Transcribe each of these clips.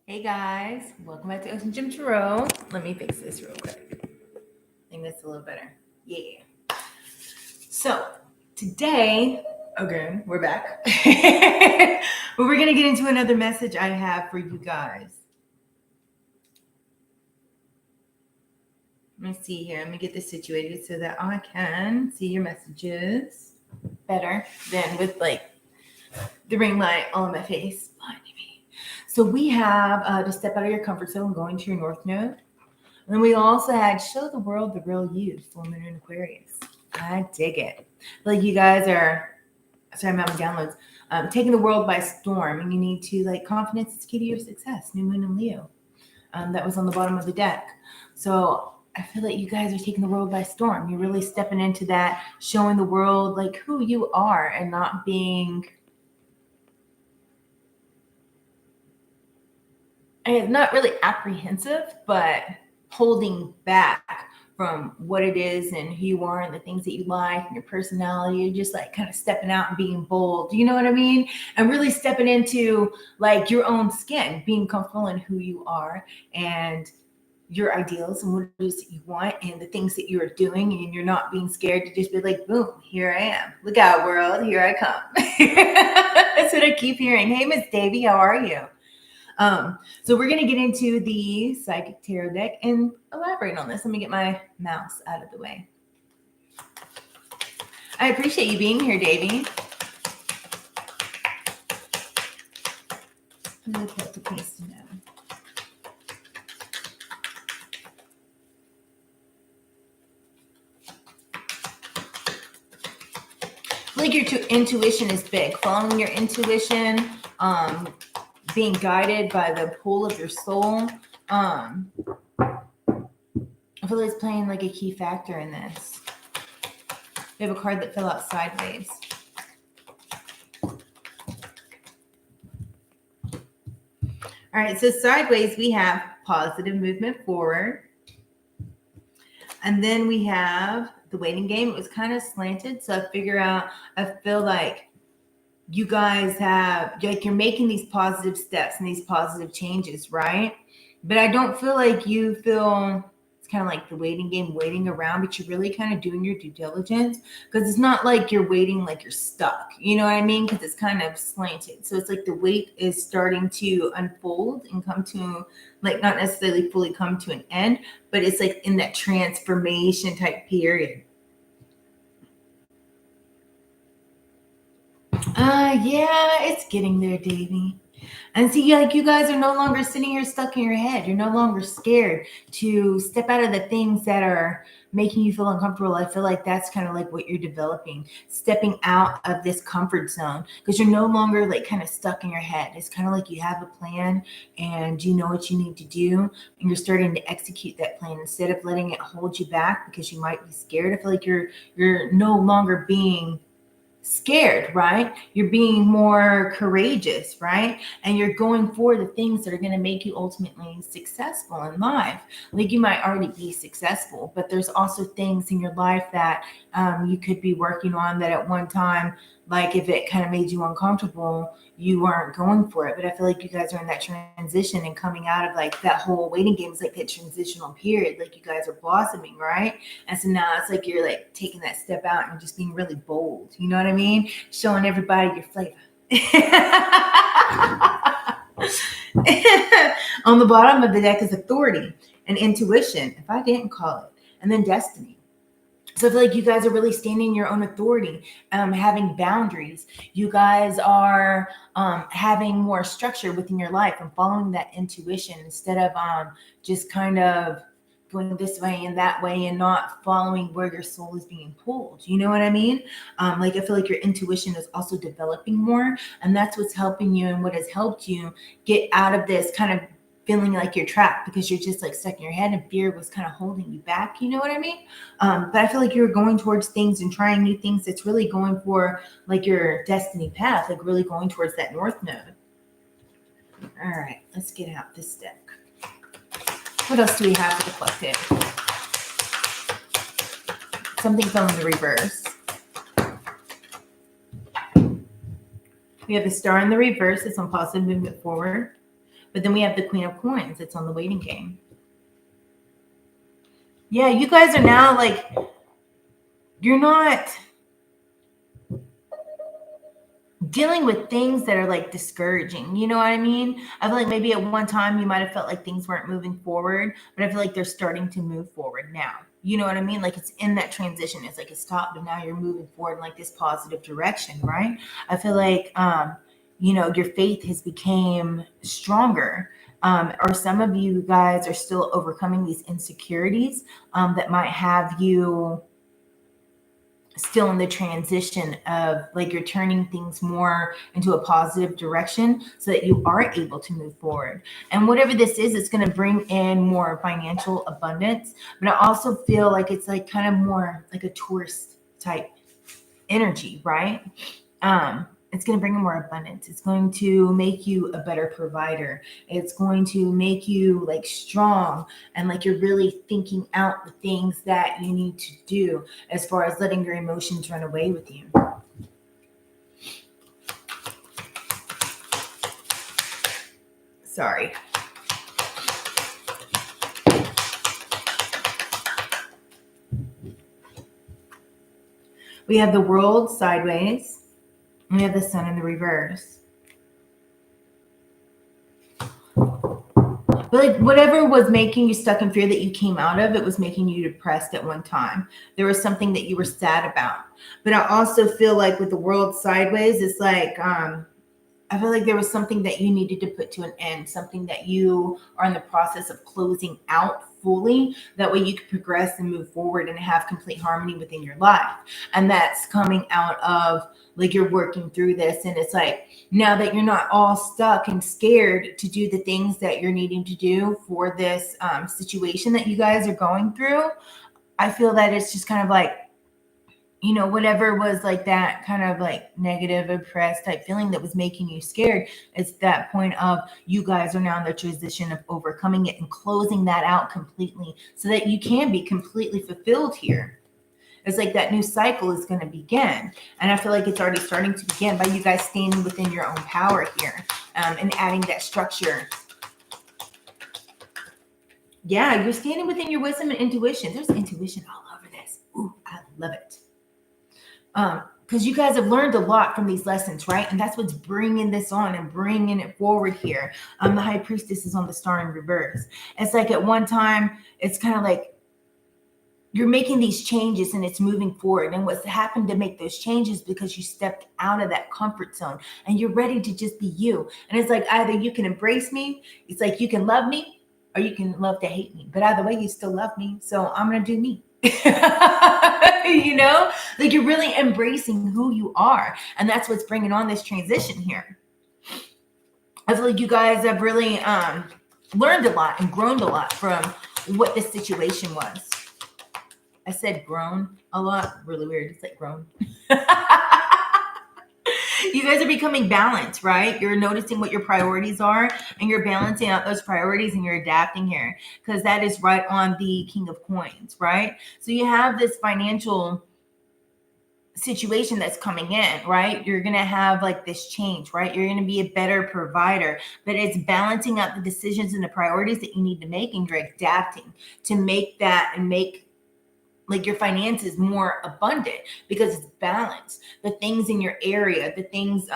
Hey guys, welcome back to OceanGemTarot. Let me fix this real quick. I think that's a little better. Yeah. So today, again, we're back. But we're gonna get into another message I have for you guys. Let me see here. Let me get this situated so that I can see your messages better than with like the ring light all in my face. So we have to step out of your comfort zone, going to your north node. And then we also had show the world the real you, full moon in Aquarius. I dig it. Like you guys are, sorry, I'm having downloads, taking the world by storm, and you need to like confidence is key to your success. New moon in Leo. That was on the bottom of the deck. So I feel like you guys are taking the world by storm. You're really stepping into that, showing the world like who you are and not being. And not really apprehensive, but holding back from what it is and who you are and the things that you like and your personality. You're just like kind of stepping out and being bold. You know what I mean? And really stepping into like your own skin, being comfortable in who you are and your ideals and what it is that you want and the things that you're doing, and you're not being scared to just be like, boom, here I am. Look out, world, here I come. That's what I keep hearing. Hey, Miss Davy, how are you? So we're going to get into the Psychic Tarot deck and elaborate on this. Let me get my mouse out of the way. I appreciate you being here, Davey. Look at the piece now. Like your intuition is big. Following your intuition, being guided by the pull of your soul. I feel like it's playing like a key factor in this. We have a card that fell out sideways. All right, so sideways we have positive movement forward. And then we have the waiting game. It was kind of slanted, so I feel like you guys have, like, you're making these positive steps and these positive changes, right? But I don't feel like you feel it's kind of like the waiting game, waiting around, but you're really kind of doing your due diligence, because it's not like you're waiting like you're stuck. You know what I mean? Because it's kind of slanted. So it's like the wait is starting to unfold and come to, like, not necessarily fully come to an end, but it's like in that transformation type period. Yeah, it's getting there, Davey. And see, like, you guys are no longer sitting here stuck in your head. You're no longer scared to step out of the things that are making you feel uncomfortable. I feel like that's kind of like what you're developing, stepping out of this comfort zone, because you're no longer like kind of stuck in your head. It's kind of like you have a plan and you know what you need to do, and you're starting to execute that plan instead of letting it hold you back because you might be scared. I feel like you're no longer being scared, right? You're being more courageous, right? And you're going for the things that are going to make you ultimately successful in life. Like, you might already be successful, but there's also things in your life that you could be working on that at one time, like if it kind of made you uncomfortable, you weren't going for it. But I feel like you guys are in that transition and coming out of like that whole waiting game is like that transitional period. Like, you guys are blossoming, right? And so now it's like you're like taking that step out and just being really bold. You know what I mean? Showing everybody your flavor. On the bottom of the deck is authority and intuition, if I didn't call it, and then destiny. So I feel like you guys are really standing in your own authority, having boundaries. You guys are having more structure within your life and following that intuition instead of just kind of going this way and that way and not following where your soul is being pulled. You know what I mean? Like, I feel like your intuition is also developing more, and that's what's helping you and what has helped you get out of this kind of feeling like you're trapped because you're just like stuck in your head and fear was kind of holding you back. You know what I mean? But I feel like you're going towards things and trying new things. That's really going for like your destiny path, like really going towards that north node. All right, let's get out this deck. What else do we have for the collective? Something fell in the reverse. We have the star in the reverse. It's on positive movement forward. But then we have the Queen of Coins. It's on the waiting game. Yeah, you guys are now like, you're not dealing with things that are like discouraging. You know what I mean? I feel like maybe at one time you might have felt like things weren't moving forward, but I feel like they're starting to move forward now. You know what I mean? Like it's in that transition. It's like it stopped, but now you're moving forward in like this positive direction, right? I feel like, your faith has become stronger. Or some of you guys are still overcoming these insecurities that might have you still in the transition of like you're turning things more into a positive direction so that you are able to move forward. And whatever this is, it's going to bring in more financial abundance. But I also feel like it's like kind of more like a tourist type energy, right? It's going to bring in more abundance. It's going to make you a better provider. It's going to make you like strong and like you're really thinking out the things that you need to do as far as letting your emotions run away with you. Sorry. We have the World sideways. And we have the Sun in the reverse. But like whatever was making you stuck in fear that you came out of, it was making you depressed at one time. There was something that you were sad about. But I also feel like with the World sideways, it's like I feel like there was something that you needed to put to an end, something that you are in the process of closing out fully. That way you can progress and move forward and have complete harmony within your life. And that's coming out of like you're working through this. And it's like now that you're not all stuck and scared to do the things that you're needing to do for this situation that you guys are going through, I feel that it's just kind of like, whatever was like that kind of like negative, oppressed type feeling that was making you scared, it's that point of you guys are now in the transition of overcoming it and closing that out completely so that you can be completely fulfilled here. It's like that new cycle is going to begin. And I feel like it's already starting to begin by you guys standing within your own power here and adding that structure. Yeah, you're standing within your wisdom and intuition. There's intuition all over this. Ooh, I love it. Because you guys have learned a lot from these lessons, right? And that's what's bringing this on and bringing it forward here. The High Priestess is on the Star in reverse. It's like at one time, it's kind of like you're making these changes and it's moving forward. And what's happened to make those changes because you stepped out of that comfort zone and you're ready to just be you. And it's like either you can embrace me, it's like you can love me, or you can love to hate me. But either way, you still love me. So I'm going to do me. Like you're really embracing who you are. And that's what's bringing on this transition here. I feel like you guys have really learned a lot and grown a lot from what this situation was. I said grown a lot. Really weird. It's like grown. You guys are becoming balanced, right? You're noticing what your priorities are and you're balancing out those priorities and you're adapting here because that is right on the King of Coins, right? So you have this financial situation that's coming in, right? You're going to have like this change, right? You're going to be a better provider, but it's balancing out the decisions and the priorities that you need to make and you're adapting to make that and make like your finances more abundant because it's balanced. The things in your area, the things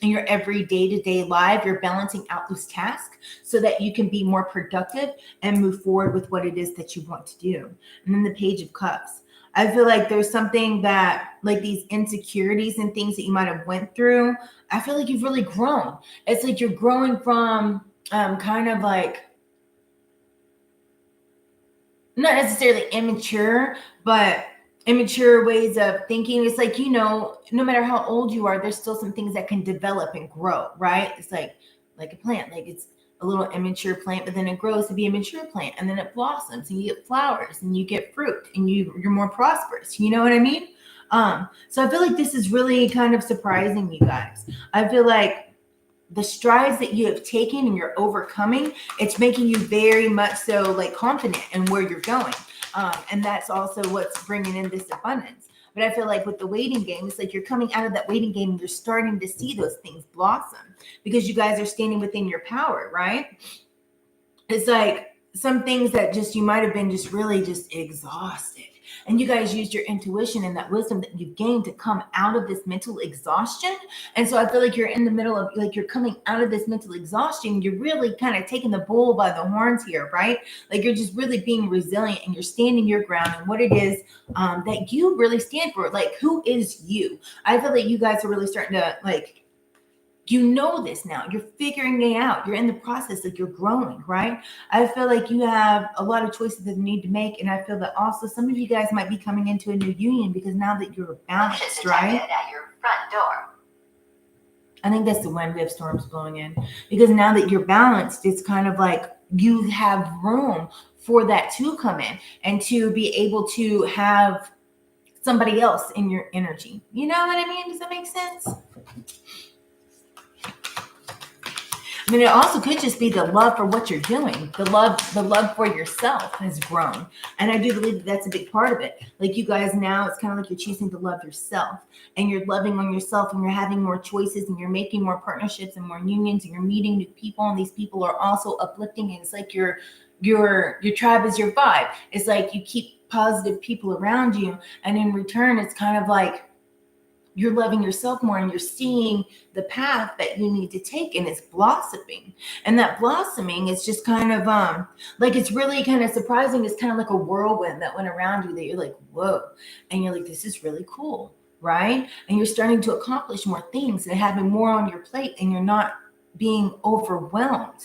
in your every day-to-day life, you're balancing out those tasks so that you can be more productive and move forward with what it is that you want to do. And then the Page of Cups. I feel like there's something that like these insecurities and things that you might have went through. I feel like you've really grown. It's like you're growing from kind of like not necessarily immature, but immature ways of thinking. It's like, no matter how old you are, there's still some things that can develop and grow, right? It's like a plant, like it's a little immature plant, but then it grows to be a mature plant and then it blossoms and you get flowers and you get fruit and you're more prosperous. You know what I mean? So I feel like this is really kind of surprising you guys. I feel like the strides that you have taken and you're overcoming, it's making you very much so like confident in where you're going. And that's also what's bringing in this abundance. But I feel like with the waiting game, it's like you're coming out of that waiting game and you're starting to see those things blossom because you guys are standing within your power, right? It's like some things that just you might have been just really just exhausted. And you guys used your intuition and that wisdom that you've gained to come out of this mental exhaustion. And so I feel like you're in the middle of, like, you're coming out of this mental exhaustion. You're really kind of taking the bull by the horns here, right? Like you're just really being resilient and you're standing your ground and what it is that you really stand for. Like, who is you? I feel like you guys are really starting to, like, you know this now. You're figuring it out. You're in the process, like you're growing, right? I feel like you have a lot of choices that you need to make. And I feel that also some of you guys might be coming into a new union because now that you're balanced, right? At your front door. I think that's the wind. We have storms blowing in. Because now that you're balanced, it's kind of like you have room for that to come in and to be able to have somebody else in your energy. You know what I mean? Does that make sense? I mean, it also could just be the love for what you're doing. The love for yourself has grown. And I do believe that that's a big part of it. Like you guys now, it's kind of like you're choosing to love yourself and you're loving on yourself and you're having more choices and you're making more partnerships and more unions and you're meeting new people. And these people are also uplifting. And it's like your tribe is your vibe. It's like you keep positive people around you. And in return, it's kind of like, you're loving yourself more and you're seeing the path that you need to take and it's blossoming. And that blossoming is just kind of like, it's really kind of surprising. It's kind of like a whirlwind that went around you that you're like, whoa. And you're like, this is really cool, right? And you're starting to accomplish more things and having more on your plate and you're not being overwhelmed.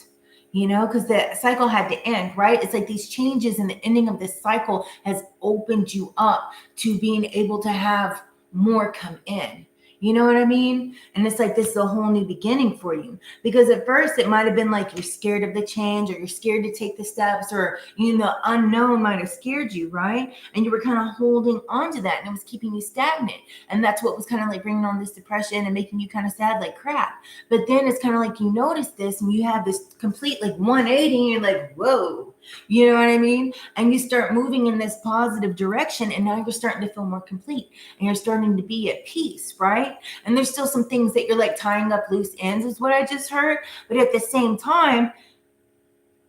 You know, because the cycle had to end, right? It's like these changes and the ending of this cycle has opened you up to being able to have more come in. You know what I mean? And it's like this is a whole new beginning for you. Because at first it might have been like you're scared of the change or you're scared to take the steps or, you know, the unknown might have scared you, right? And you were kind of holding on to that and it was keeping you stagnant. And that's what was kind of like bringing on this depression and making you kind of sad like crap. But then it's kind of like you notice this and you have this complete like 180 and you're like, whoa. You know what I mean? And you start moving in this positive direction and now you're starting to feel more complete and you're starting to be at peace, right? And there's still some things that you're like tying up loose ends is what I just heard. But at the same time,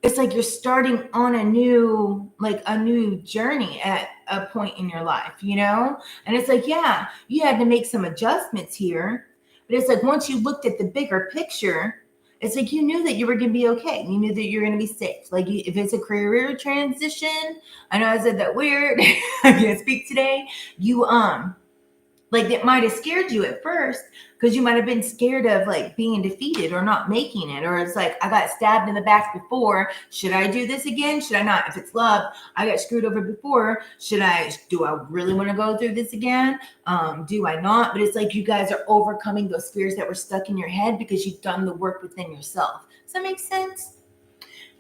it's like you're starting on a new journey at a point in your life, you know? And it's like, yeah, you had to make some adjustments here. But it's like once you looked at the bigger picture, it's like you knew that you were going to be okay. You knew that you're going to be safe. Like if it's a career transition, I know I said that weird. I can't speak today. You like it might have scared you at first because you might have been scared of like being defeated or not making it. Or it's like, I got stabbed in the back before. Should I do this again? Should I not? If it's love, I got screwed over before. Do I really want to go through this again? Do I not? But it's like you guys are overcoming those fears that were stuck in your head because you've done the work within yourself. Does that make sense?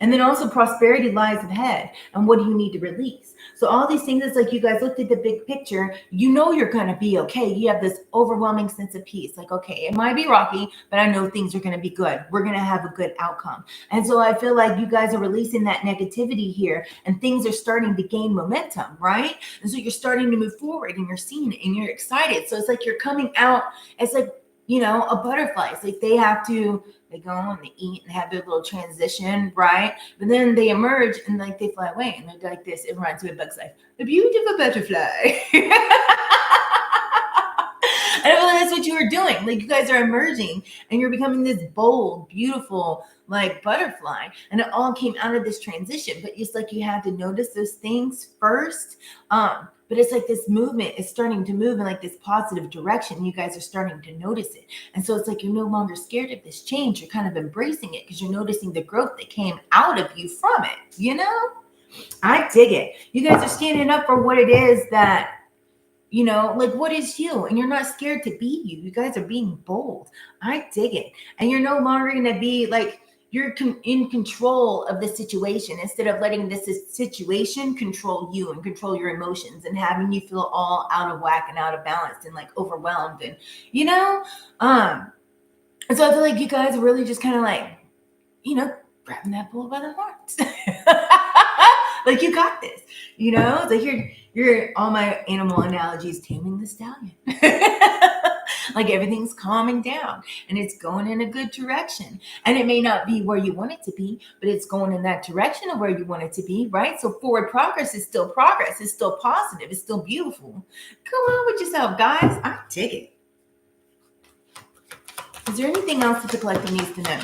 And then also prosperity lies ahead. And what do you need to release? So all these things, it's like you guys looked at the big picture. You know you're going to be okay. You have this overwhelming sense of peace. Like, okay, it might be rocky, but I know things are going to be good. We're going to have a good outcome. And so I feel like you guys are releasing that negativity here and things are starting to gain momentum, right? And so you're starting to move forward and you're seeing it and you're excited. So it's like you're coming out. It's like, you know, a butterfly. It's like they go and they eat and they have their little transition, right? But then they emerge and like they fly away and they're like this. It reminds me of Bug's Life. A beautiful butterfly. I don't know, that's what you were doing. Like you guys are emerging and you're becoming this bold, beautiful, like butterfly. And it all came out of this transition. But it's like you had to notice those things first. But it's like this movement is starting to move in like this positive direction. You guys are starting to notice it. And so it's like you're no longer scared of this change. You're kind of embracing it because you're noticing the growth that came out of you from it. You know? I dig it. You guys are standing up for what it is that, you know, like what is you? And you're not scared to be you. You guys are being bold. I dig it. And you're no longer going to be like, you're in control of the situation instead of letting this situation control you and control your emotions and having you feel all out of whack and out of balance and like overwhelmed and, you know, and so I feel like you guys are really just kind of like, you know, grabbing that bull by the horns. Like you got this, you know, so All my animal analogies taming the stallion. Like everything's calming down and it's going in a good direction. And it may not be where you want it to be, but it's going in that direction of where you want it to be, right? So forward progress is still progress. It's still positive. It's still beautiful. Come on with yourself, guys. I dig it. Is there anything else that the collective needs to know?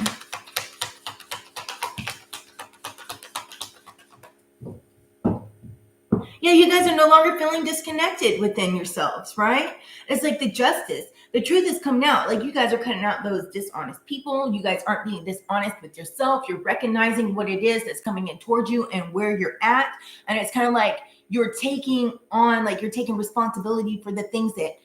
Yeah, you guys are no longer feeling disconnected within yourselves, right? It's like the justice. The truth is coming out. Like you guys are cutting out those dishonest people. You guys aren't being dishonest with yourself. You're recognizing what it is that's coming in towards you and where you're at. And it's kind of like you're taking responsibility for the things that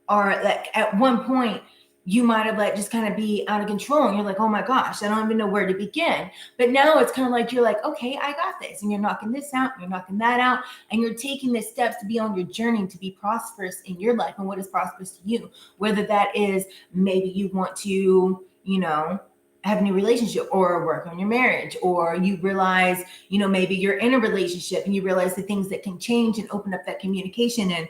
are like at one point you might have let just kind of be out of control and you're like, oh my gosh, I don't even know where to begin. But now it's kind of like you're like, okay, I got this. And you're knocking this out, you're knocking that out, and you're taking the steps to be on your journey to be prosperous in your life and what is prosperous to you. Whether that is maybe you want to, have a new relationship or work on your marriage, or you realize, maybe you're in a relationship and you realize the things that can change and open up that communication and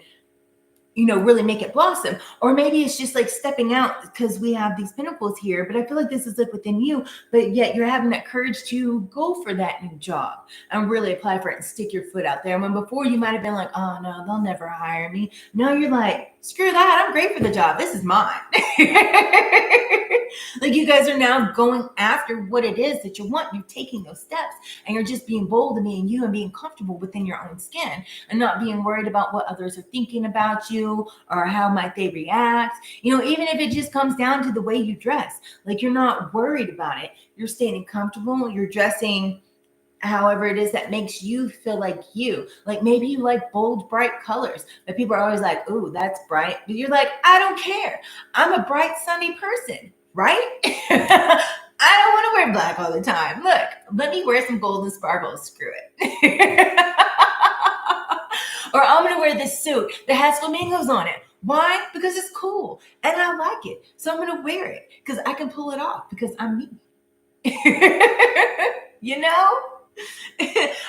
really make it blossom. Or maybe it's just like stepping out because we have these pinnacles here, but I feel like this is like within you, but yet you're having that courage to go for that new job and really apply for it and stick your foot out there. And when before you might have been like, oh no, they'll never hire me. Now you're like, screw that, I'm great for the job. This is mine. Like you guys are now going after what it is that you want. You're taking those steps and you're just being bold and being you and being comfortable within your own skin and not being worried about what others are thinking about you or how might they react. Even if it just comes down to the way you dress, like you're not worried about it. You're staying comfortable. You're dressing however it is that makes you feel like you. Like maybe you like bold, bright colors, but people are always like, ooh, that's bright. But you're like, I don't care. I'm a bright, sunny person, right? I don't want to wear black all the time. Look, let me wear some gold and sparkles. Screw it. Or I'm going to wear this suit that has flamingos on it. Why? Because it's cool and I like it. So I'm going to wear it because I can pull it off because I'm me.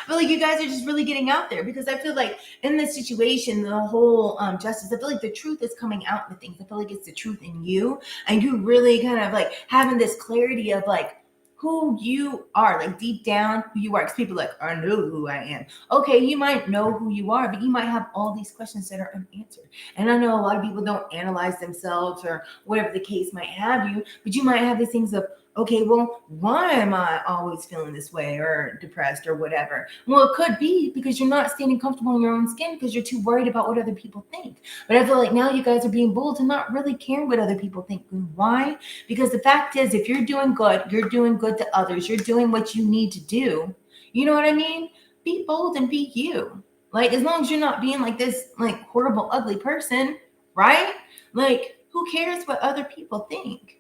But like you guys are just really getting out there because I feel like in this situation, the whole justice, I feel like the truth is coming out in the things. I feel like it's the truth in you and you really kind of like having this clarity of like who you are, like deep down who you are. Because people are like, I know who I am. Okay, you might know who you are, but you might have all these questions that are unanswered. And I know a lot of people don't analyze themselves or whatever the case might have you, but you might have these things of, okay, well, why am I always feeling this way or depressed or whatever? Well, it could be because you're not standing comfortable in your own skin because you're too worried about what other people think. But I feel like now you guys are being bold and not really caring what other people think. Why? Because the fact is, if you're doing good, you're doing good to others. You're doing what you need to do. You know what I mean? Be bold and be you. Like, as long as you're not being like this, like, horrible, ugly person, right? Like, who cares what other people think?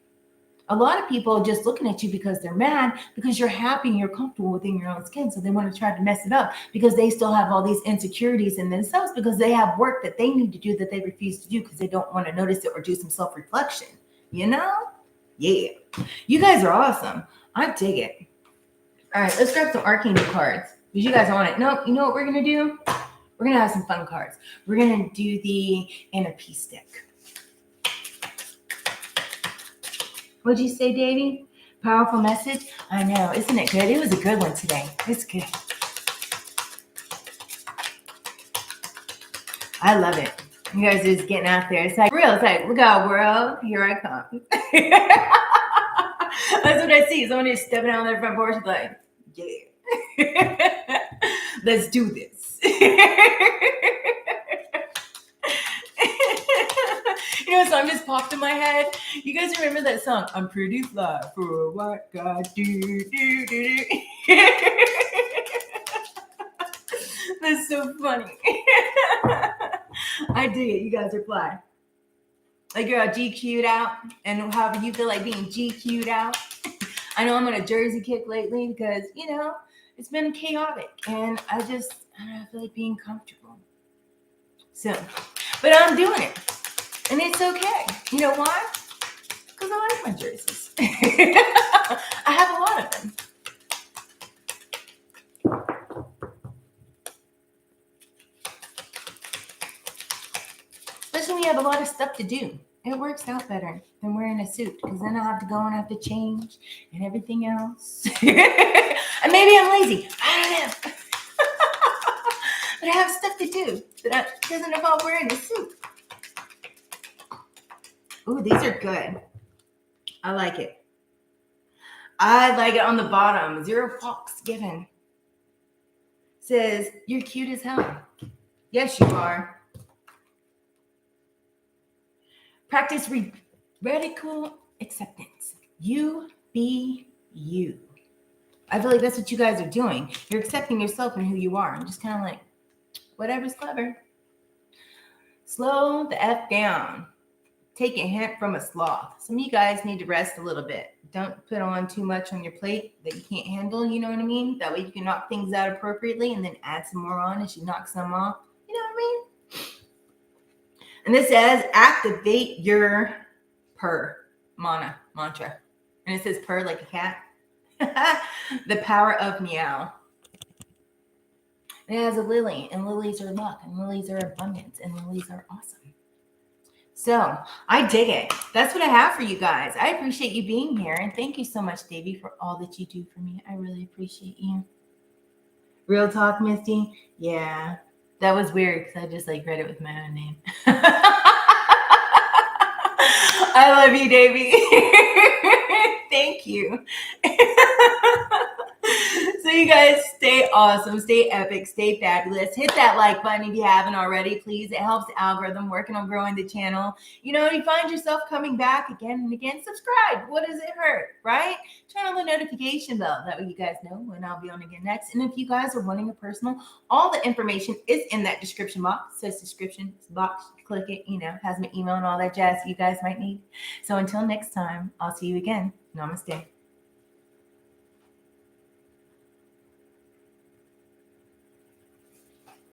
A lot of people are just looking at you because they're mad because you're happy and you're comfortable within your own skin. So they want to try to mess it up because they still have all these insecurities in themselves because they have work that they need to do that they refuse to do because they don't want to notice it or do some self-reflection. Yeah. You guys are awesome. I dig it. All right, let's grab some arcane cards because you guys want it. No, you know what we're going to do? We're going to have some fun cards. We're going to do the inner peace stick. What'd you say, Davey? Powerful message? I know. Isn't it good? It was a good one today. It's good. I love it. You guys are just getting out there. It's like real. It's like, look out, world. Here I come. That's what I see. Someone is stepping out on their front porch like, yeah. Let's do this. A song just popped in my head. You guys remember that song? I'm pretty fly for a white guy. That's so funny. I dig it. You guys are fly. Like you're all GQ'd out, and however you feel like being GQ'd out. I know I'm on a Jersey kick lately because, it's been chaotic, and I feel like being comfortable. So, but I'm doing it. And it's okay. You know why? Because I like my jerseys. I have a lot of them. stuff to do. It works out better than wearing a suit because then I have to go and have to change and everything else. And maybe I'm lazy. I don't know. But I have stuff to do that doesn't involve wearing a suit. Ooh, these are good. I like it. I like it on the bottom. 0 fucks given. Says, you're cute as hell. Yes, you are. Practice radical acceptance. You be you. I feel like that's what you guys are doing. You're accepting yourself and who you are. And just kind of like, whatever's clever. Slow the F down. Take a hint from a sloth. Some of you guys need to rest a little bit. Don't put on too much on your plate that you can't handle. You know what I mean? That way you can knock things out appropriately and then add some more on as you knock some off. You know what I mean? And this says, activate your purr mantra. And it says purr like a cat. The power of meow. And it has a lily, and lilies are luck, and lilies are abundance, and lilies are awesome. So I dig it. That's what I have for you guys. I appreciate you being here. And thank you so much, Davey, for all that you do for me. I really appreciate you. Real talk, Misty. Yeah, that was weird because I just like read it with my own name. I love you, Davey. Thank you. So you guys stay awesome, stay epic, stay fabulous. Hit that like button if you haven't already, please. It helps the algorithm working on growing the channel. You know, you find yourself coming back again and again, subscribe. What does it hurt, right? Turn on the notification bell. That way you guys know when I'll be on again next. And if you guys are wanting a personal, all the information is in that description box. It says description box. Click it, you know, has my email and all that jazz you guys might need. So until next time, I'll see you again. Namaste.